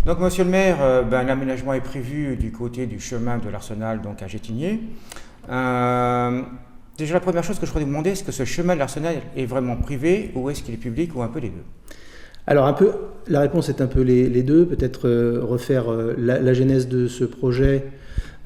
Donc, monsieur le maire, l'aménagement est prévu du côté du chemin de l'Arsenal, donc à Gétigné. Déjà, la première chose que je voudrais vous demander, est-ce que ce chemin de l'Arsenal est vraiment privé ou est-ce qu'il est public ou un peu les deux? Alors, la réponse est un peu les deux. Peut-être refaire la genèse de ce projet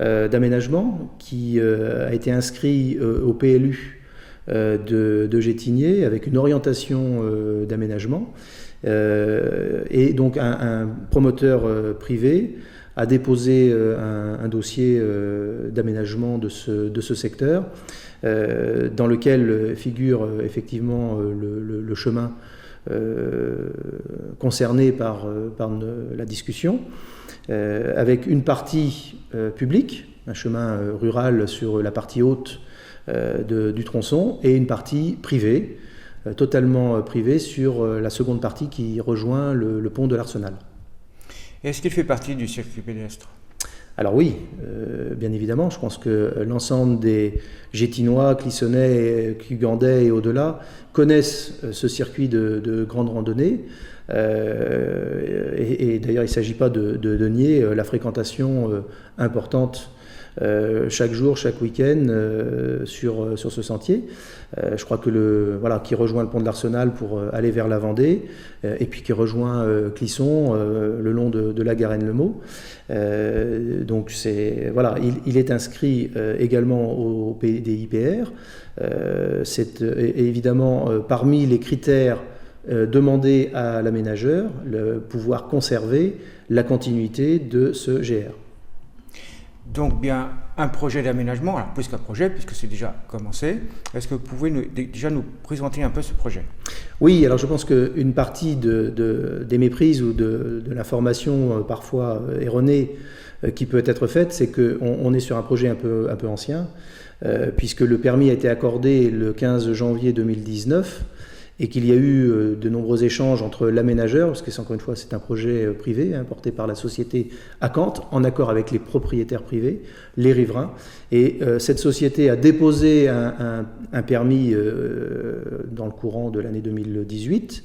d'aménagement qui a été inscrit au PLU de Gétigné avec une orientation d'aménagement. Et donc un promoteur privé a déposé un dossier d'aménagement de ce secteur dans lequel figure effectivement le chemin concerné par la discussion, avec une partie publique, un chemin rural sur la partie haute du tronçon, et une partie privée, totalement privée, sur la seconde partie qui rejoint le pont de l'Arsenal. Est-ce qu'il fait partie du circuit pédestre? Alors oui, bien évidemment, je pense que l'ensemble des Gétinois, Clissonnais, Cugandais et au-delà connaissent ce circuit de grande randonnée. Et d'ailleurs, il ne s'agit pas de nier la fréquentation importante chaque jour, chaque week-end sur ce sentier. Je crois que qui rejoint le pont de l'Arsenal pour aller vers la Vendée, et puis qui rejoint Clisson le long de la Garenne-le-Maux. Donc il est inscrit également au PDIPR. C'est évidemment parmi les critères demandés à l'aménageur, le pouvoir conserver la continuité de ce GR. Donc bien un projet d'aménagement, alors plus qu'un projet puisque c'est déjà commencé. Est-ce que vous pouvez déjà nous présenter un peu ce projet? Oui, alors je pense qu'une partie des méprises ou de l'information parfois erronée qui peut être faite, c'est qu'on est sur un projet un peu ancien, puisque le permis a été accordé le 15 janvier 2019 et qu'il y a eu de nombreux échanges entre l'aménageur, parce que encore une fois c'est un projet privé porté par la société Acante, en accord avec les propriétaires privés, les riverains, et cette société a déposé un permis dans le courant de l'année 2018,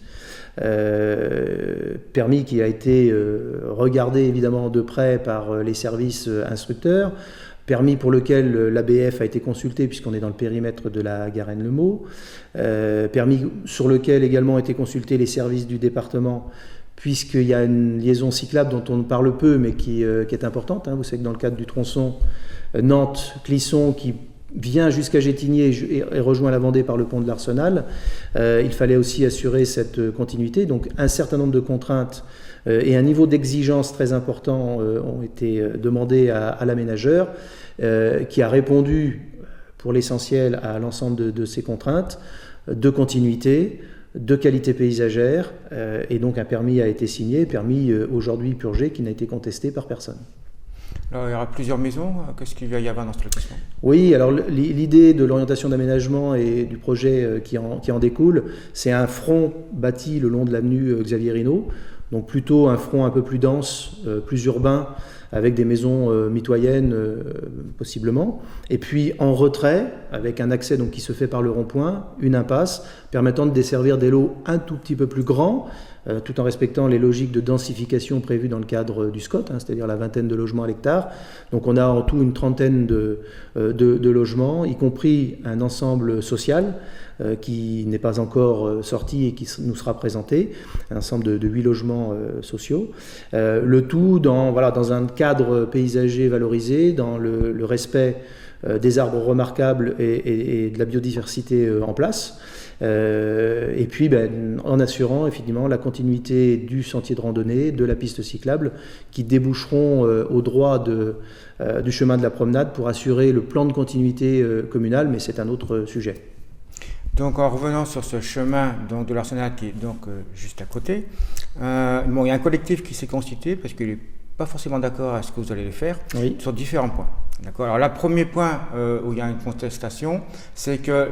permis qui a été regardé évidemment de près par les services instructeurs, permis pour lequel l'ABF a été consulté puisqu'on est dans le périmètre de la Garenne-le-Maux, permis sur lequel également ont été consultés les services du département puisqu'il y a une liaison cyclable dont on parle peu mais qui est importante. Vous savez que dans le cadre du tronçon Nantes-Clisson qui vient jusqu'à Gétigné et rejoint la Vendée par le pont de l'Arsenal, il fallait aussi assurer cette continuité. Donc un certain nombre de contraintes et un niveau d'exigence très important ont été demandés à l'aménageur, qui a répondu pour l'essentiel à l'ensemble de ces contraintes de continuité, de qualité paysagère, et donc un permis a été signé, permis aujourd'hui purgé qui n'a été contesté par personne. Alors, il y aura plusieurs maisons. Qu'est-ce qu'il va y avoir dans ce lotissement? Oui, alors l'idée de l'orientation d'aménagement et du projet qui en découle, c'est un front bâti le long de l'avenue Xavier Rinaud, donc plutôt un front un peu plus dense, plus urbain, avec des maisons mitoyennes possiblement, et puis en retrait, avec un accès donc, qui se fait par le rond-point, une impasse, permettant de desservir des lots un tout petit peu plus grands, tout en respectant les logiques de densification prévues dans le cadre du SCOT, c'est-à-dire la vingtaine de logements à l'hectare. Donc on a en tout une trentaine de logements, y compris un ensemble social qui n'est pas encore sorti et qui nous sera présenté, un ensemble de 8 logements sociaux. Le tout dans un cadre paysager valorisé, dans le respect des arbres remarquables et de la biodiversité en place. Et puis en assurant effectivement la continuité du sentier de randonnée, de la piste cyclable qui déboucheront au droit du chemin de la promenade pour assurer le plan de continuité communal, mais c'est un autre sujet. Donc en revenant sur ce chemin de l'Arsenal qui est donc juste à côté, il y a un collectif qui s'est constitué parce qu'il n'est pas forcément d'accord à ce que vous allez faire sur différents points. D'accord. Alors le premier point où il y a une contestation, c'est que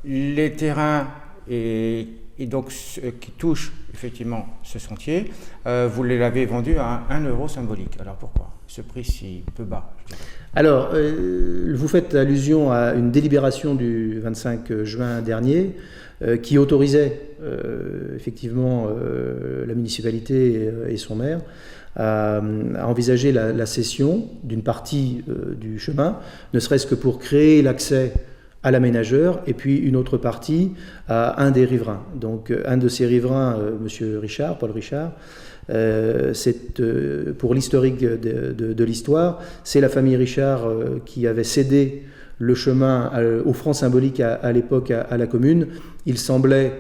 les terrains et et donc qui touche effectivement ce sentier, vous l'avez vendu à 1 euro symbolique. Alors pourquoi ce prix si peu bas, je dirais? Alors, vous faites allusion à une délibération du 25 juin dernier qui autorisait effectivement la municipalité et son maire à envisager la cession d'une partie du chemin, ne serait-ce que pour créer l'accès à l'aménageur, et puis une autre partie à un des riverains. Donc un de ces riverains, monsieur Richard, Paul Richard, c'est pour l'historique de l'histoire, c'est la famille Richard qui avait cédé le chemin au franc symbolique à l'époque à la commune. Il semblait,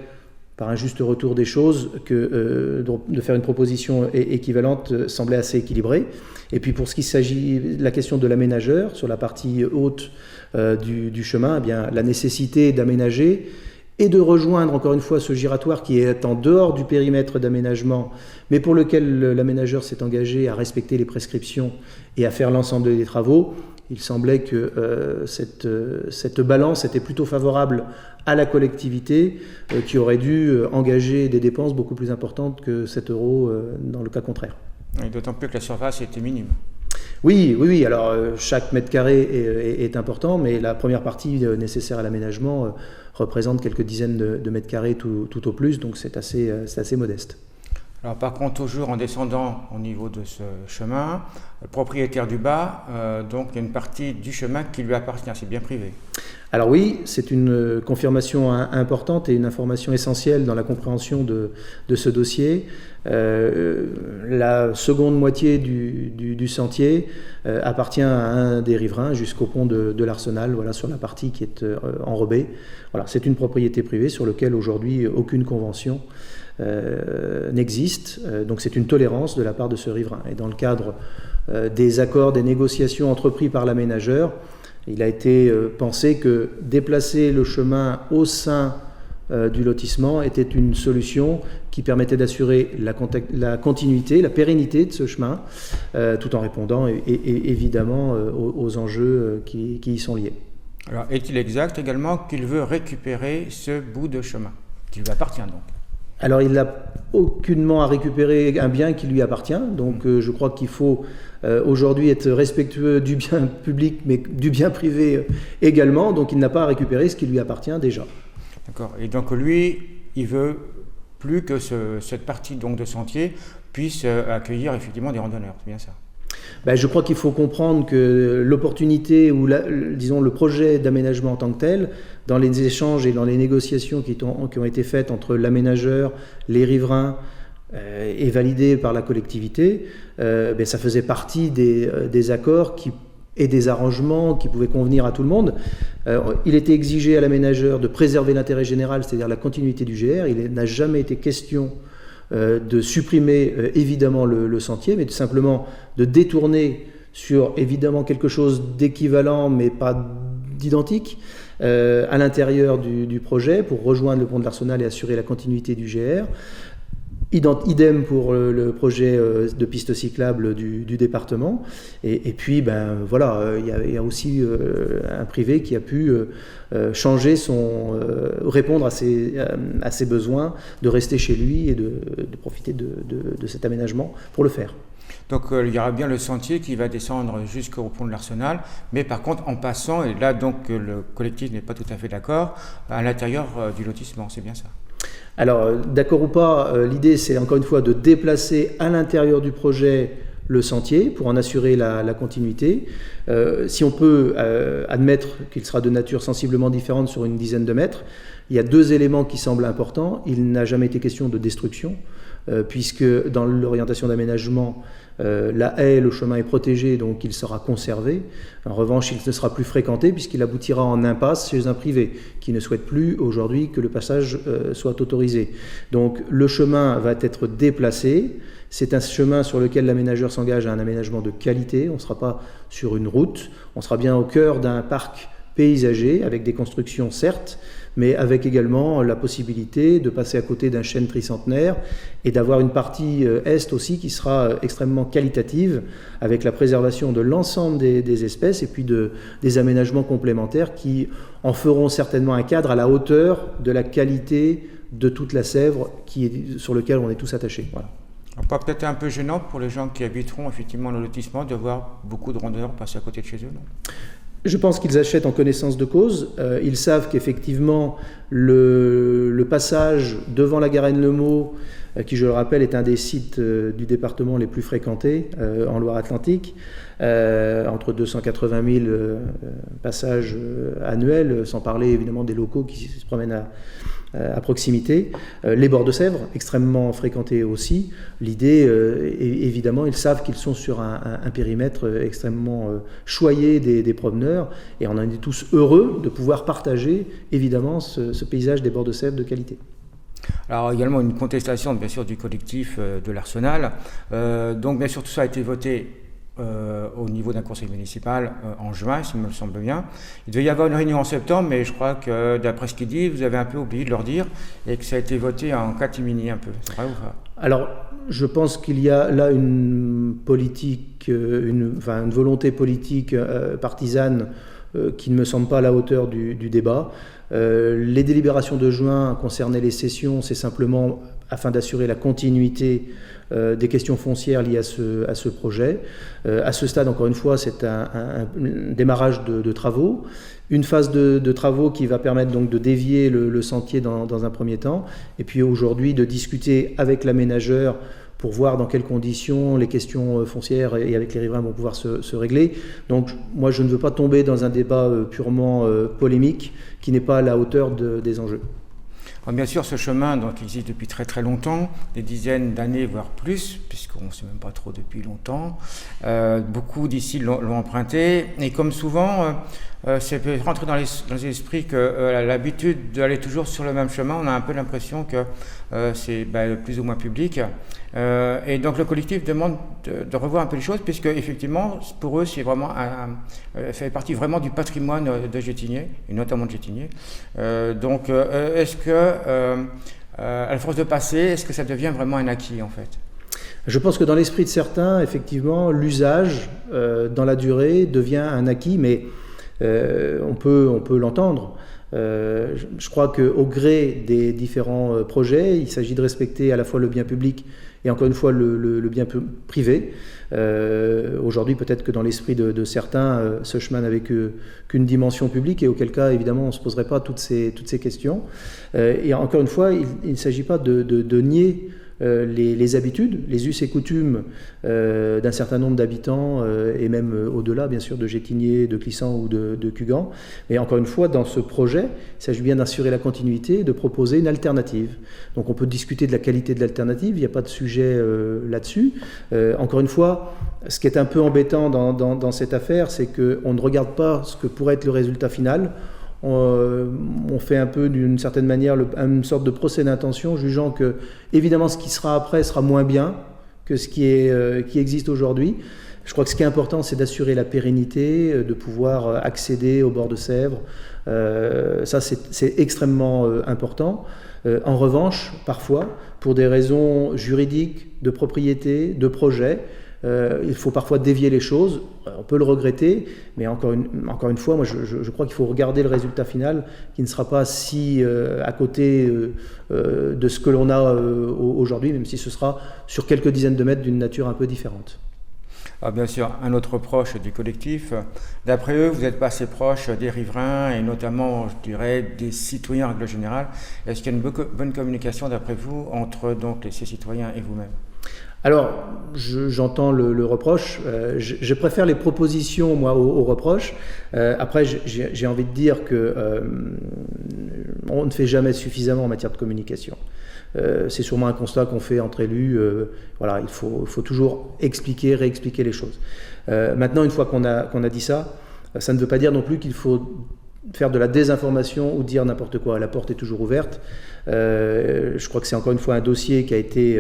par un juste retour des choses, que de faire une proposition équivalente semblait assez équilibré. Et puis pour ce qui s'agit de la question de l'aménageur, sur la partie haute du chemin, eh bien, la nécessité d'aménager et de rejoindre encore une fois ce giratoire qui est en dehors du périmètre d'aménagement, mais pour lequel l'aménageur s'est engagé à respecter les prescriptions et à faire l'ensemble des travaux. Il semblait que cette balance était plutôt favorable à la collectivité qui aurait dû engager des dépenses beaucoup plus importantes que 7 euros dans le cas contraire. Et d'autant plus que la surface était minime. Oui. Alors, chaque mètre carré est important, mais la première partie nécessaire à l'aménagement représente quelques dizaines de mètres carrés tout au plus, donc c'est assez modeste. Alors, par contre, toujours en descendant au niveau de ce chemin, le propriétaire du bas, donc il y a une partie du chemin qui lui appartient, c'est bien privé. Alors oui, c'est une confirmation importante et une information essentielle dans la compréhension de ce dossier. La seconde moitié du sentier appartient à un des riverains jusqu'au pont de l'Arsenal, voilà, sur la partie qui est enrobée. Voilà, c'est une propriété privée sur laquelle aujourd'hui aucune convention n'existe. Donc c'est une tolérance de la part de ce riverain. Et dans le cadre des accords, des négociations entrepris par l'aménageur, il a été pensé que déplacer le chemin au sein du lotissement était une solution qui permettait d'assurer la continuité, la pérennité de ce chemin, tout en répondant évidemment aux enjeux qui y sont liés. Alors, est-il exact également qu'il veut récupérer ce bout de chemin, qui lui appartient donc? Alors, il n'a aucunement à récupérer un bien qui lui appartient, donc je crois qu'il faut aujourd'hui être respectueux du bien public, mais du bien privé également, donc il n'a pas à récupérer ce qui lui appartient déjà. D'accord, et donc lui, il veut plus que cette partie donc de sentier puisse accueillir effectivement des randonneurs, c'est bien ça? Je crois qu'il faut comprendre que l'opportunité ou disons le projet d'aménagement en tant que tel, dans les échanges et dans les négociations qui ont été faites entre l'aménageur, les riverains et validé par la collectivité, ça faisait partie des accords et des arrangements qui pouvaient convenir à tout le monde. Il était exigé à l'aménageur de préserver l'intérêt général, c'est-à-dire la continuité du GR. Il n'a jamais été question de supprimer évidemment le sentier, mais simplement de détourner sur évidemment quelque chose d'équivalent, mais pas d'identique, à l'intérieur du projet pour rejoindre le pont de l'Arsenal et assurer la continuité du GR. Idem pour le projet de piste cyclable du département. Et puis, voilà, il y a aussi un privé qui a pu changer répondre à ses besoins, de rester chez lui et de profiter de cet aménagement pour le faire. Donc il y aura bien le sentier qui va descendre jusqu'au pont de l'Arsenal, mais par contre en passant, et là donc le collectif n'est pas tout à fait d'accord, à l'intérieur du lotissement, c'est bien ça? Alors, d'accord ou pas, l'idée c'est encore une fois de déplacer à l'intérieur du projet le sentier pour en assurer la continuité. Si on peut admettre qu'il sera de nature sensiblement différente sur une dizaine de mètres, il y a deux éléments qui semblent importants. Il n'a jamais été question de destruction, puisque dans l'orientation d'aménagement, la haie, le chemin est protégé, donc il sera conservé. En revanche, il ne sera plus fréquenté puisqu'il aboutira en impasse chez un privé qui ne souhaite plus aujourd'hui que le passage soit autorisé. Donc le chemin va être déplacé. C'est un chemin sur lequel l'aménageur s'engage à un aménagement de qualité. On ne sera pas sur une route, on sera bien au cœur d'un parc paysager avec des constructions certes, mais avec également la possibilité de passer à côté d'un chêne tricentenaire et d'avoir une partie est aussi qui sera extrêmement qualitative avec la préservation de l'ensemble des espèces et puis des aménagements complémentaires qui en feront certainement un cadre à la hauteur de la qualité de toute la Sèvre sur lequel on est tous attachés. Voilà. Peut-être un peu gênant pour les gens qui habiteront effectivement le lotissement de voir beaucoup de randonneurs passer à côté de chez eux, non ? Je pense qu'ils achètent en connaissance de cause. Ils savent qu'effectivement, le passage devant la Garenne-le-Maux, qui, je le rappelle, est un des sites du département les plus fréquentés en Loire-Atlantique, entre 280 000 passages annuels, sans parler évidemment des locaux qui se promènent à proximité. Les bords de Sèvre, extrêmement fréquentés aussi. L'idée, évidemment, ils savent qu'ils sont sur un périmètre extrêmement choyé des promeneurs, et on en est tous heureux de pouvoir partager, évidemment, ce paysage des bords de Sèvre de qualité. Alors également une contestation bien sûr du collectif de l'Arsenal. Donc bien sûr tout ça a été voté au niveau d'un conseil municipal en juin, s'il me semble bien. Il devait y avoir une réunion en septembre, mais je crois que d'après ce qu'il dit, vous avez un peu oublié de leur dire et que ça a été voté en catimini un peu. C'est vrai ou pas ? Alors, je pense qu'il y a là une politique, une volonté politique partisane qui ne me semble pas à la hauteur du débat. Les délibérations de juin concernaient les cessions, c'est simplement afin d'assurer la continuité des questions foncières liées à ce projet. À ce stade, encore une fois, c'est un démarrage de travaux, une phase de travaux qui va permettre donc de dévier le sentier dans un premier temps, et puis aujourd'hui de discuter avec l'aménageur pour voir dans quelles conditions les questions foncières et avec les riverains vont pouvoir se régler. Donc moi je ne veux pas tomber dans un débat purement polémique qui n'est pas à la hauteur des enjeux. Alors bien sûr, ce chemin donc, existe depuis très très longtemps, des dizaines d'années, voire plus, puisqu'on ne sait même pas trop depuis longtemps. Beaucoup d'ici l'ont emprunté, et comme souvent, c'est peut rentrer dans les esprits que l'habitude d'aller toujours sur le même chemin, on a un peu l'impression que c'est plus ou moins public. Et donc le collectif demande de revoir un peu les choses, puisque effectivement, pour eux, c'est vraiment fait partie vraiment du patrimoine de Gétigné, et notamment de Gétigné. Donc, est-ce que, à la force de passer, est-ce que ça devient vraiment un acquis en fait ? Je pense que dans l'esprit de certains, effectivement, l'usage dans la durée devient un acquis, mais on peut l'entendre. Je crois qu'au gré des différents projets, il s'agit de respecter à la fois le bien public et encore une fois le bien privé. Aujourd'hui, peut-être que dans l'esprit de certains, ce chemin n'avait qu'une dimension publique, et auquel cas, évidemment, on ne se poserait pas toutes ces questions. Et encore une fois, il ne s'agit pas de nier les habitudes, les us et coutumes d'un certain nombre d'habitants, et même au-delà, bien sûr, de Gétigné, de Clisson ou de Cugand. Mais encore une fois, dans ce projet, il s'agit bien d'assurer la continuité et de proposer une alternative. Donc on peut discuter de la qualité de l'alternative, il n'y a pas de sujet là-dessus. Encore une fois, ce qui est un peu embêtant dans cette affaire, c'est qu'on ne regarde pas ce que pourrait être le résultat final. On fait un peu d'une certaine manière une sorte de procès d'intention, jugeant que évidemment ce qui sera après sera moins bien que ce qui existe aujourd'hui. Je crois que ce qui est important, c'est d'assurer la pérennité, de pouvoir accéder au bord de Sèvre. Ça, c'est extrêmement important. En revanche, parfois, pour des raisons juridiques, de propriété, de projet, il faut parfois dévier les choses, on peut le regretter, mais encore une fois, moi je crois qu'il faut regarder le résultat final qui ne sera pas si à côté de ce que l'on a aujourd'hui, même si ce sera sur quelques dizaines de mètres d'une nature un peu différente. Alors bien sûr, un autre proche du collectif, d'après eux, vous n'êtes pas assez proche des riverains et notamment, je dirais, des citoyens en règle générale. Est-ce qu'il y a une bonne communication, d'après vous, entre donc, ces citoyens et vous-même ? Alors, j'entends le reproche. Je préfère les propositions, moi, aux reproches. Après, j'ai envie de dire que on ne fait jamais suffisamment en matière de communication. C'est sûrement un constat qu'on fait entre élus. Voilà, il faut toujours expliquer, réexpliquer les choses. Maintenant, une fois qu'on a dit ça, ça ne veut pas dire non plus qu'il faut faire de la désinformation ou dire n'importe quoi. La porte est toujours ouverte. Je crois que c'est encore une fois un dossier qui a été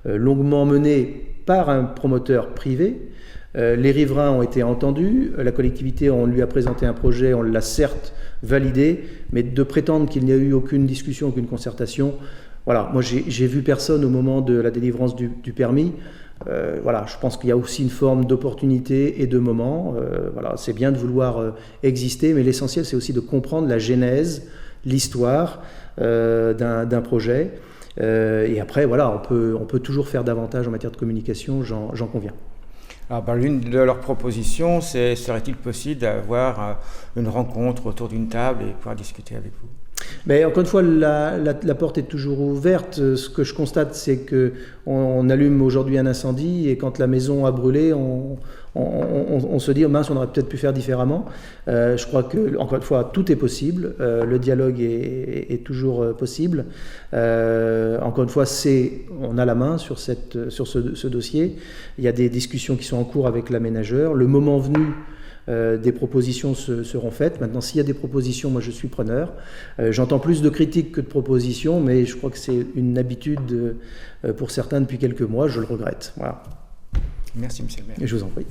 longuement mené par un promoteur privé. Les riverains ont été entendus, la collectivité, on lui a présenté un projet, on l'a certes validé, mais de prétendre qu'il n'y a eu aucune discussion, aucune concertation, voilà, moi j'ai vu personne au moment de la délivrance du permis. Voilà, je pense qu'il y a aussi une forme d'opportunité et de moment. Voilà, c'est bien de vouloir exister, mais l'essentiel c'est aussi de comprendre la genèse l'histoire d'un projet. Et après, voilà, on peut toujours faire davantage en matière de communication, j'en conviens. Alors, l'une de leurs propositions, serait-il possible d'avoir une rencontre autour d'une table et pouvoir discuter avec vous? Mais encore une fois, la porte est toujours ouverte. Ce que je constate, c'est qu'on allume aujourd'hui un incendie et quand la maison a brûlé, on se dit oh mince, on aurait peut-être pu faire différemment. Je crois que, encore une fois, tout est possible. Le dialogue est toujours possible. Encore une fois, on a la main sur ce dossier. Il y a des discussions qui sont en cours avec l'aménageur. Le moment venu, des propositions seront faites. Maintenant, s'il y a des propositions, moi je suis preneur. J'entends plus de critiques que de propositions, mais je crois que c'est une habitude pour certains depuis quelques mois. Je le regrette. Voilà. Merci, monsieur le maire. Et je vous en prie.